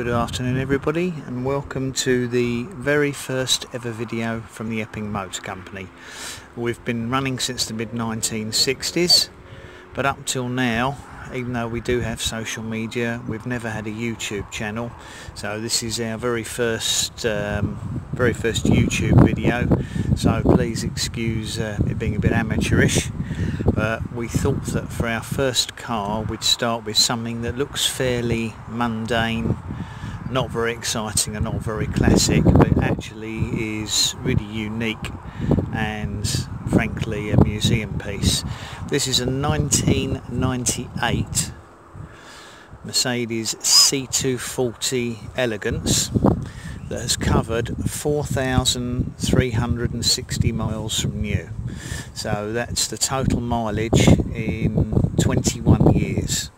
Good afternoon everybody, and welcome to the very first ever video from the Epping Motor Company. We've been running since the mid-1960s, but up till now, even though we do have social media, we've never had a YouTube channel. So this is our very first YouTube video, so please excuse it being a bit amateurish. But we thought that for our first car we'd start with something that looks fairly mundane, not very exciting and not very classic, but actually is really unique and frankly a museum piece. This is a 1998 Mercedes C240 Elegance that has covered 4,360 miles from new. So that's the total mileage in 21 years.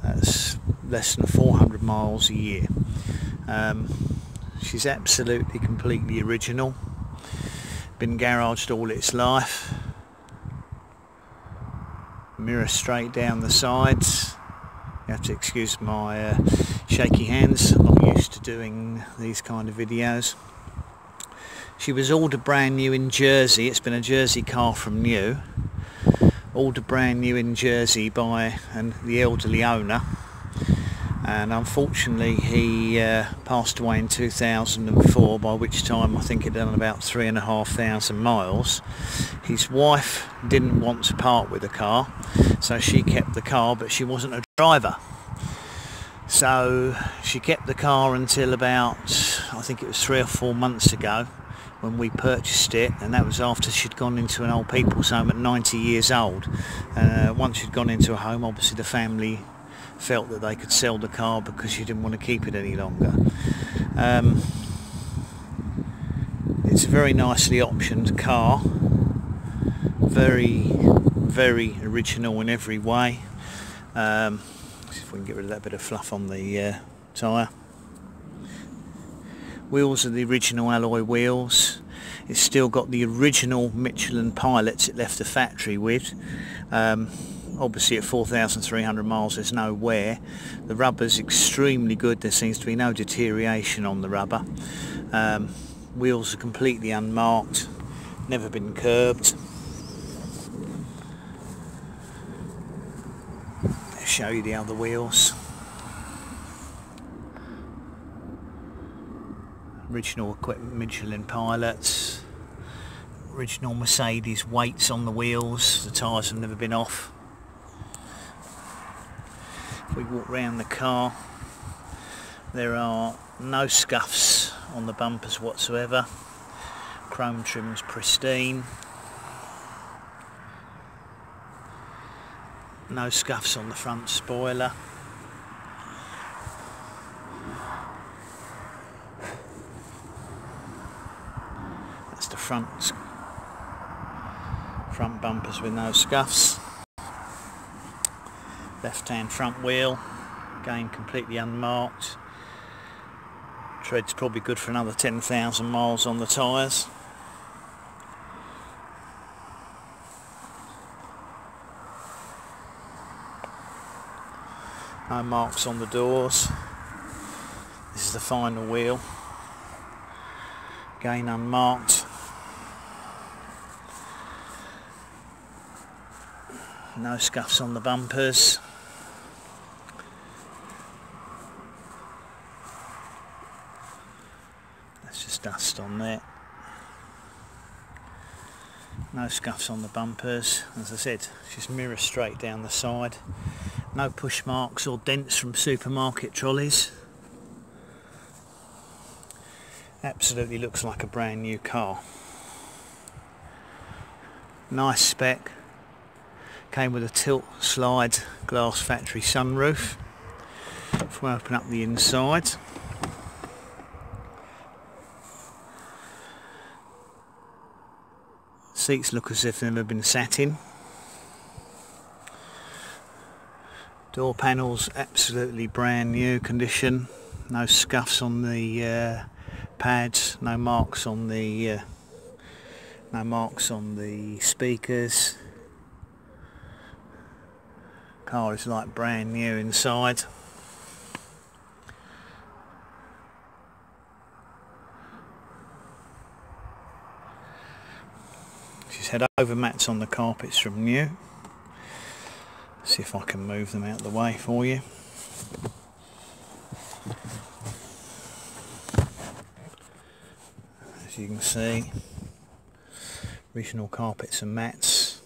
That's less than 400 miles a year. She's absolutely completely original. Been garaged all its life. Mirror straight down the sides. You have to excuse my shaky hands. I'm not used to doing these kind of videos. She was ordered brand new in Jersey. It's been a Jersey car from new. Ordered brand new in Jersey by the elderly owner, and unfortunately he passed away in 2004, by which time I think it had done about 3,500 miles. His wife didn't want to part with the car, so she kept the car, but she wasn't a driver. So she kept the car until about, I think it was 3 or 4 months ago, when we purchased it, and that was after she'd gone into an old people's home at 90 years old. Once she'd gone into a home, obviously the family felt that they could sell the car because she didn't want to keep it any longer. It's a very nicely optioned car, very original in every way. See if we can get rid of that bit of fluff on the tyre. Wheels are the original alloy wheels. It's still got the original Michelin Pilots it left the factory with. Obviously at 4,300 miles there's no wear. The rubber's extremely good. There seems to be no deterioration on the rubber. Wheels are completely unmarked, never been curbed. I'll show you the other wheels. Original equipment Michelin Pilots, original Mercedes weights on the wheels, the tyres have never been off. If we walk round the car, there are no scuffs on the bumpers whatsoever, chrome trim's pristine, no scuffs on the front spoiler. The front bumpers with no scuffs. Left hand front wheel, again completely unmarked. Tread's probably good for another 10,000 miles on the tyres. No marks on the doors. This is the final wheel, again unmarked. No scuffs on the bumpers. That's just dust on there. No scuffs on the bumpers. As I said, just mirror straight down the side. No push marks or dents from supermarket trolleys. Absolutely looks like a brand new car. Nice spec. Came with a tilt slide glass factory sunroof. If we open up the inside, seats look as if they've never been sat in. Door panels absolutely brand new condition. No scuffs on the pads. No marks on the speakers. Car is like brand new inside. She's had over mats on the carpets from new. See if I can move them out of the way for you. As you can see, original carpets and mats,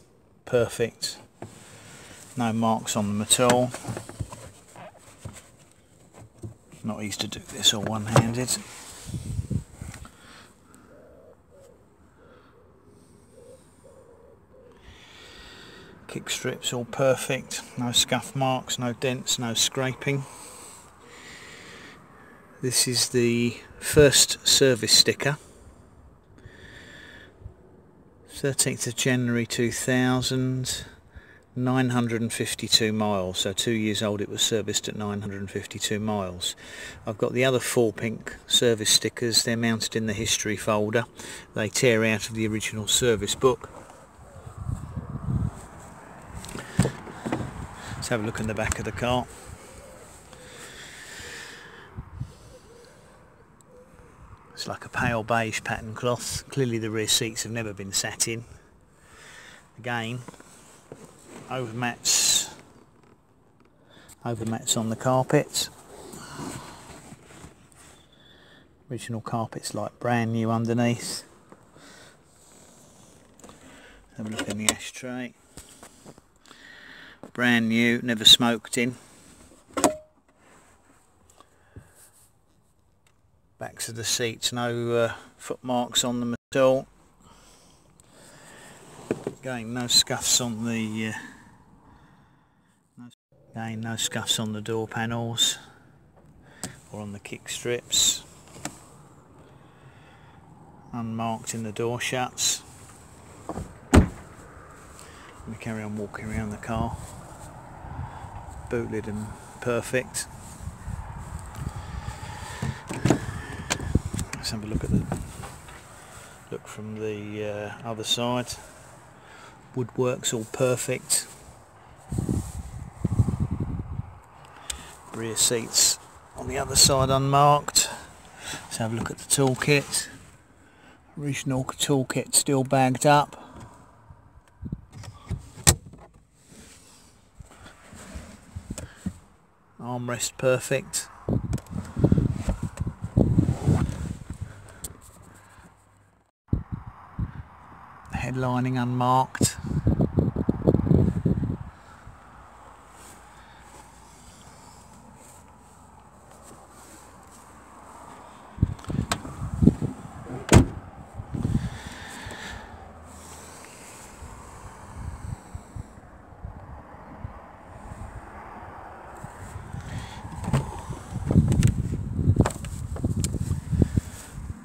perfect. No marks on them at all. Not easy to do this all one-handed. Kick strips all perfect, no scuff marks, no dents, no scraping. This is the first service sticker. 13th of January 2000, 952 miles, so 2 years old. It was serviced at 952 miles. I've got the other 4 pink service stickers. They're mounted in the history folder. They tear out of the original service book. Let's have a look in the back of the car. It's like a pale beige pattern cloth. Clearly the rear seats have never been sat in. Again, over mats on the carpet. Original carpets like brand new underneath. Have a look in the ashtray. Brand new, never smoked in. Backs of the seats, no foot marks on them at all. Again, no scuffs on the no scuffs on the door panels or on the kick strips. Unmarked in the door shuts. I'm going to carry on walking around the car. Boot lid and perfect. Let's have a look at from the other side. Woodwork's all perfect. Rear seats on the other side unmarked. Let's have a look at the toolkit. Original toolkit still bagged up. Armrest perfect. Headlining unmarked.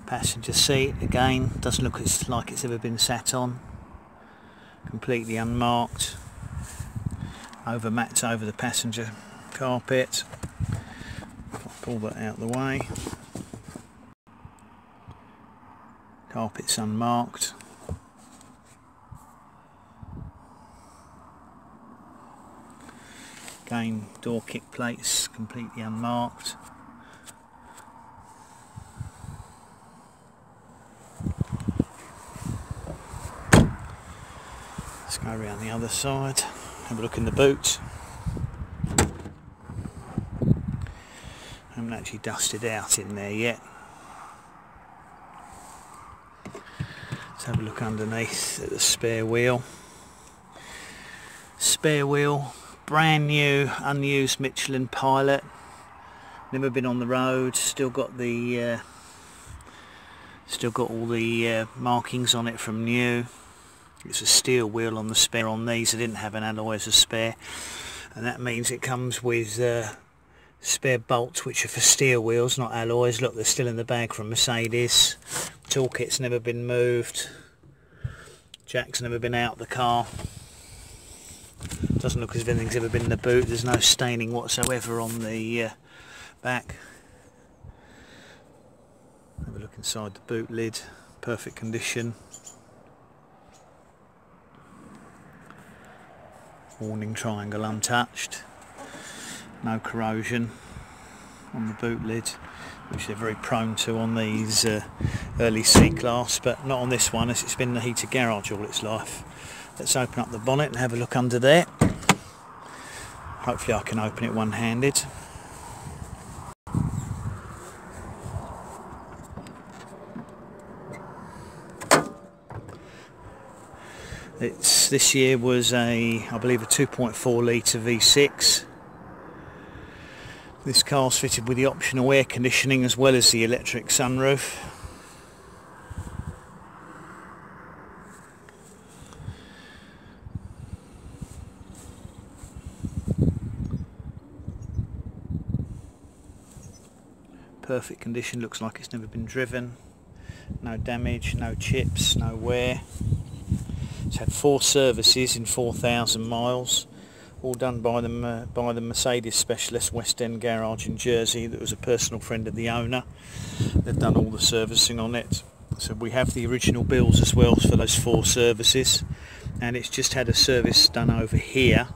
Passenger seat, again, doesn't look like it's ever been sat on. Completely unmarked. Over mats over the passenger carpet. Pull that out of the way. Carpet's unmarked. Again, door kick plates completely unmarked. Let's go around the other side, have a look in the boot. I haven't actually dusted out in there yet. Let's have a look underneath at the spare wheel. Spare wheel, brand new, unused Michelin Pilot. Never been on the road. Still got all the markings on it from new. It's a steel wheel on the spare on these. I didn't have an alloy as a spare, and that means it comes with spare bolts which are for steel wheels, not alloys. Look, they're still in the bag from Mercedes. Toolkit's never been moved. Jack's never been out the car. Doesn't look as if anything's ever been in the boot. There's no staining whatsoever on the back. Have a look inside the boot lid. Perfect condition. Warning triangle untouched. No corrosion. on the boot lid, which they're very prone to on these early C-Class, but not on this one, as it's been in the heated garage all its life. Let's open up the bonnet and have a look under there. Hopefully I can open it one-handed. This year was I believe a 2.4 litre V6. This car's fitted with the optional air conditioning as well as the electric sunroof. Perfect condition, looks like it's never been driven. No damage, no chips, no wear. It's had 4 services in 4,000 miles, all done by the Mercedes specialist West End garage in Jersey that was a personal friend of the owner. They've done all the servicing on it. So we have the original bills as well for those 4 services, and it's just had a service done over here.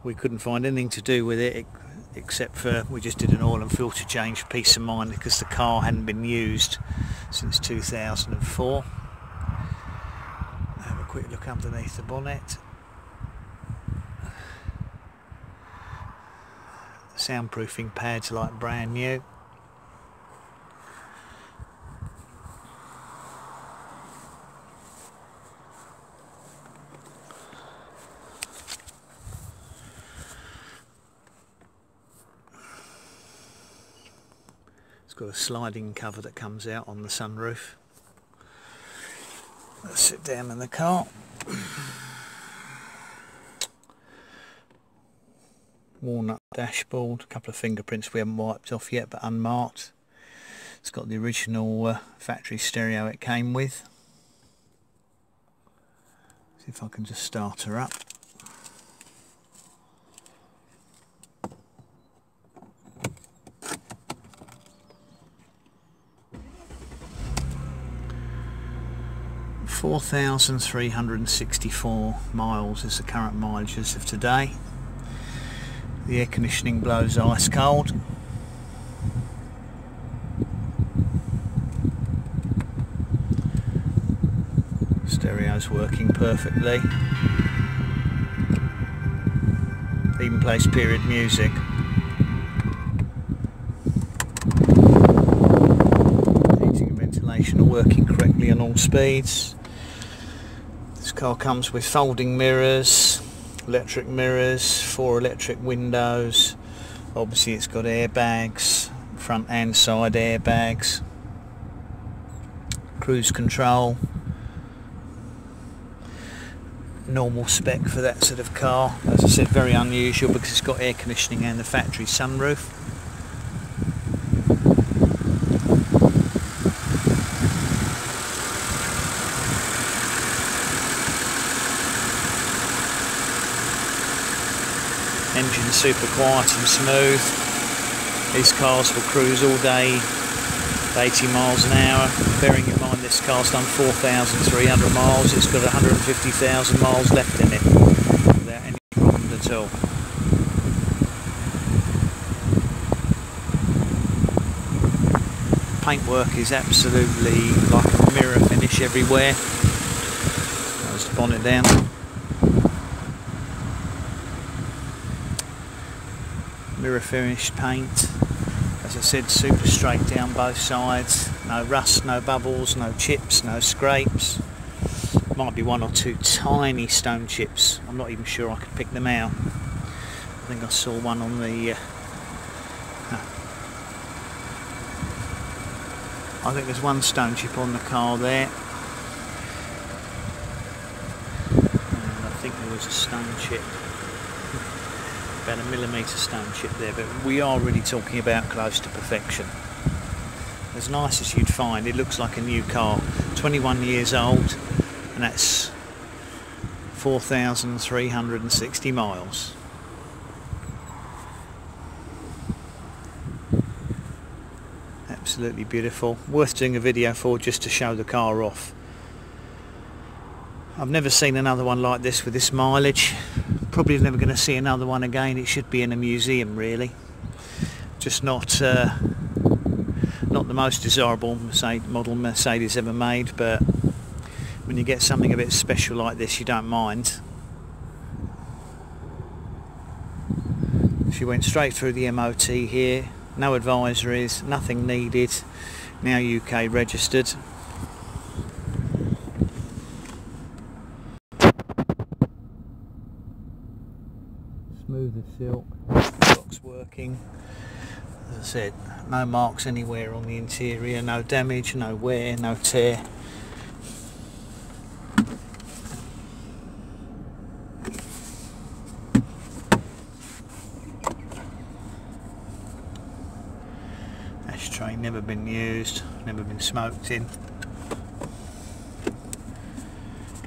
We couldn't find anything to do with it except for we just did an oil and filter change for peace of mind because the car hadn't been used since 2004. Have a quick look underneath the bonnet. The soundproofing pads are like brand new. It's got a sliding cover that comes out on the sunroof. Let's sit down in the car. Walnut dashboard, a couple of fingerprints we haven't wiped off yet but unmarked. It's got the original factory stereo it came with. See if I can just start her up. (4,364 miles is the current mileage as of today. The air conditioning blows ice cold. Stereo's working perfectly. Even plays period music. Heating and ventilation are working correctly on all speeds. This car comes with folding mirrors, electric mirrors, 4 electric windows. Obviously it's got airbags, front and side airbags, cruise control. Normal spec for that sort of car. As I said, very unusual because it's got air conditioning and the factory sunroof. Engine super quiet and smooth. These cars will cruise all day at 80 miles an hour. Bearing in mind this car's done 4,300 miles, it's got 150,000 miles left in it without any problem at all. Paintwork is absolutely like a mirror finish everywhere. Close the bonnet down. Mirror finished paint, as I said, super straight down both sides, no rust, no bubbles, no chips, no scrapes. Might be 1 or 2 tiny stone chips, I'm not even sure I could pick them out. I think I saw one on the I think there's 1 stone chip on the car there, and I think there was a stone chip, about a millimetre stone chip there, but we are really talking about close to perfection. As nice as you'd find, it looks like a new car. 21 years old, and that's 4,360 miles. Absolutely beautiful. Worth doing a video for just to show the car off. I've never seen another one like this with this mileage. Probably never going to see another one again. It should be in a museum really. just not the most desirable model Mercedes ever made, but when you get something a bit special like this, you don't mind. She went straight through the MOT here, no advisories, nothing needed, now UK registered. Smooth as silk, box working. As I said, no marks anywhere on the interior, no damage, no wear, no tear. Ashtray never been used, never been smoked in.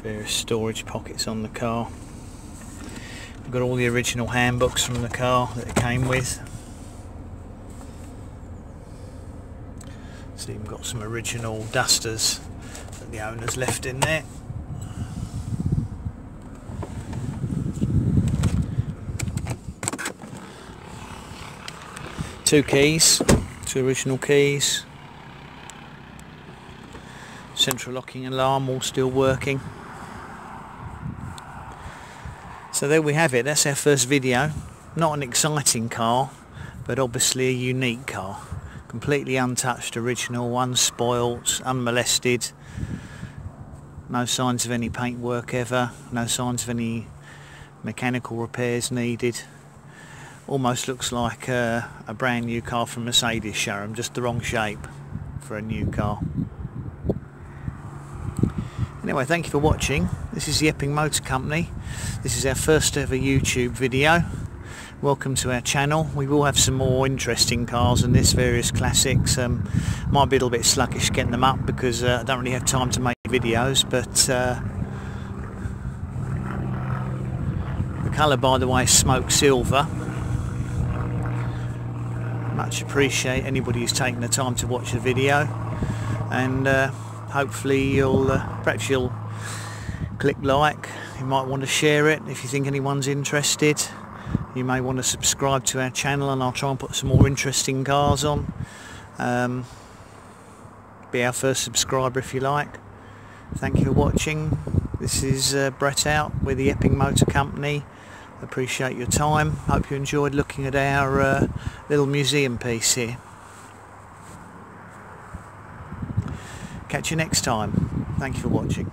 Various storage pockets on the car. We've got all the original handbooks from the car that it came with. So you've got some original dusters that the owners left in there. Two keys, two original keys. Central locking alarm all still working. So there we have it, that's our first video. Not an exciting car, but obviously a unique car. Completely untouched, original, unspoilt, unmolested. No signs of any paintwork ever, no signs of any mechanical repairs needed. Almost looks like a brand new car from Mercedes showroom, just the wrong shape for a new car. Anyway, thank you for watching. This is the Epping Motor Company. This is our first ever YouTube video. Welcome to our channel. We will have some more interesting cars than this, various classics. Might be a little bit sluggish getting them up because I don't really have time to make videos, but the colour, by the way, is smoke silver. Much appreciate anybody who's taken the time to watch the video, and hopefully perhaps you'll click like. You might want to share it if you think anyone's interested. You may want to subscribe to our channel, and I'll try and put some more interesting cars on. Be our first subscriber if you like. Thank you for watching. This is Brett out with the Epping Motor Company. Appreciate your time. Hope you enjoyed looking at our little museum piece here. Catch you next time. Thank you for watching.